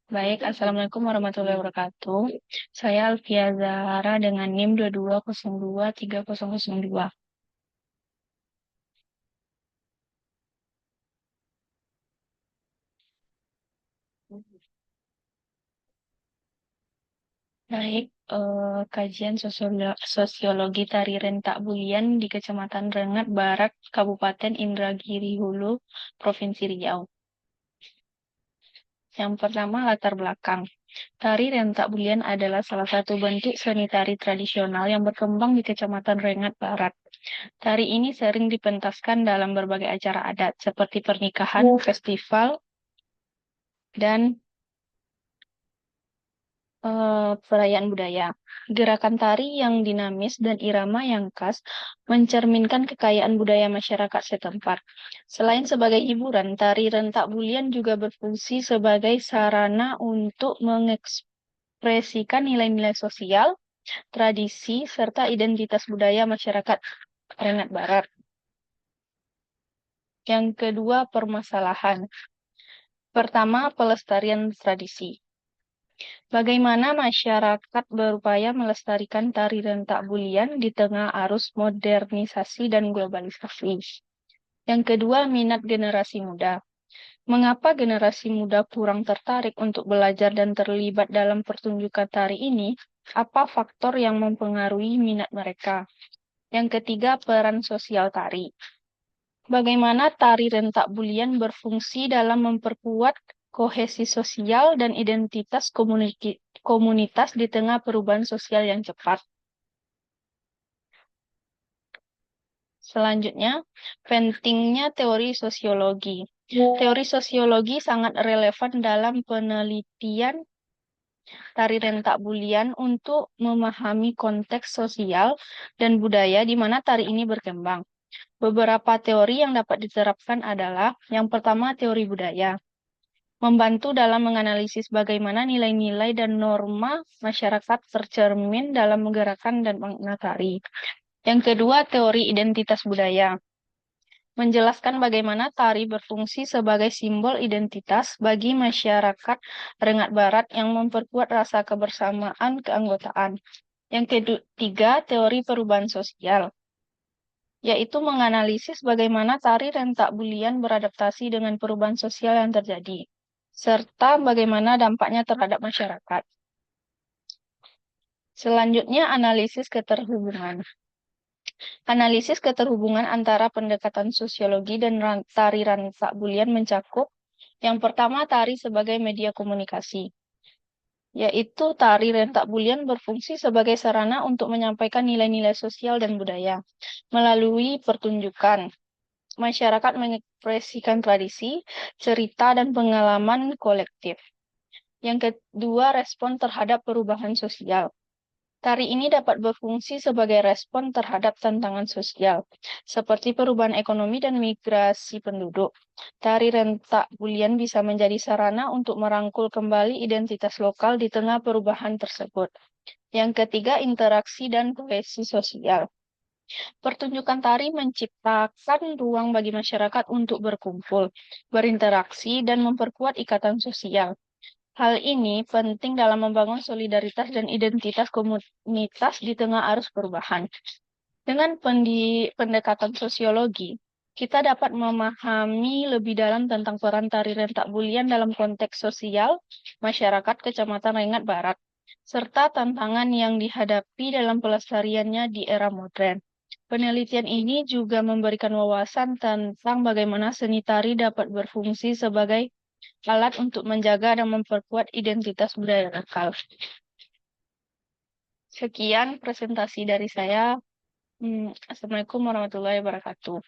Baik, Assalamualaikum warahmatullahi wabarakatuh. Saya Alfia Zahara dengan NIM 22023002. Baik, kajian sosiologi tari rentak bulian di Kecamatan Rengat Barat, Kabupaten Indragiri Hulu, Provinsi Riau. Yang pertama, latar belakang. Tari rentak bulian adalah salah satu bentuk seni tari tradisional yang berkembang di Kecamatan Rengat Barat. Tari ini sering dipentaskan dalam berbagai acara adat seperti pernikahan, festival, dan perayaan budaya. Gerakan tari yang dinamis dan irama yang khas mencerminkan kekayaan budaya masyarakat setempat. Selain sebagai hiburan, tari rentak bulian juga berfungsi sebagai sarana untuk mengekspresikan nilai-nilai sosial, tradisi, serta identitas budaya masyarakat Rengat Barat. Yang kedua, permasalahan. Pertama, pelestarian tradisi. Bagaimana masyarakat berupaya melestarikan tari rentak bulian di tengah arus modernisasi dan globalisasi. Yang kedua, minat generasi muda. Mengapa generasi muda kurang tertarik untuk belajar dan terlibat dalam pertunjukan tari ini? Apa faktor yang mempengaruhi minat mereka? Yang ketiga, peran sosial tari. Bagaimana tari rentak bulian berfungsi dalam memperkuat kohesi sosial dan identitas komunitas di tengah perubahan sosial yang cepat. Selanjutnya, pentingnya teori sosiologi. Teori sosiologi sangat relevan dalam penelitian tari rentak bulian untuk memahami konteks sosial dan budaya di mana tari ini berkembang. Beberapa teori yang dapat diterapkan adalah yang pertama, teori budaya. Membantu dalam menganalisis bagaimana nilai-nilai dan norma masyarakat tercermin dalam gerakan dan makna tari. Yang kedua, teori identitas budaya. Menjelaskan bagaimana tari berfungsi sebagai simbol identitas bagi masyarakat Rengat Barat yang memperkuat rasa kebersamaan keanggotaan. Yang ketiga, teori perubahan sosial, yaitu menganalisis bagaimana tari rentak bulian beradaptasi dengan perubahan sosial yang terjadi, serta bagaimana dampaknya terhadap masyarakat. Selanjutnya, analisis keterhubungan. Analisis keterhubungan antara pendekatan sosiologi dan tari rentak bulian mencakup yang pertama, tari sebagai media komunikasi, yaitu tari rentak bulian berfungsi sebagai sarana untuk menyampaikan nilai-nilai sosial dan budaya. Melalui pertunjukan, masyarakat mengekspresikan tradisi, cerita, dan pengalaman kolektif. Yang kedua, respon terhadap perubahan sosial. Tari ini dapat berfungsi sebagai respon terhadap tantangan sosial, seperti perubahan ekonomi dan migrasi penduduk. Tari rentak bulian bisa menjadi sarana untuk merangkul kembali identitas lokal di tengah perubahan tersebut. Yang ketiga, interaksi dan kohesi sosial. Pertunjukan tari menciptakan ruang bagi masyarakat untuk berkumpul, berinteraksi, dan memperkuat ikatan sosial. Hal ini penting dalam membangun solidaritas dan identitas komunitas di tengah arus perubahan. Dengan pendekatan sosiologi, kita dapat memahami lebih dalam tentang peran tari rentak bulian dalam konteks sosial masyarakat Kecamatan Rengat Barat, serta tantangan yang dihadapi dalam pelestariannya di era modern. Penelitian ini juga memberikan wawasan tentang bagaimana seni tari dapat berfungsi sebagai alat untuk menjaga dan memperkuat identitas budaya lokal. Sekian presentasi dari saya. Assalamualaikum warahmatullahi wabarakatuh.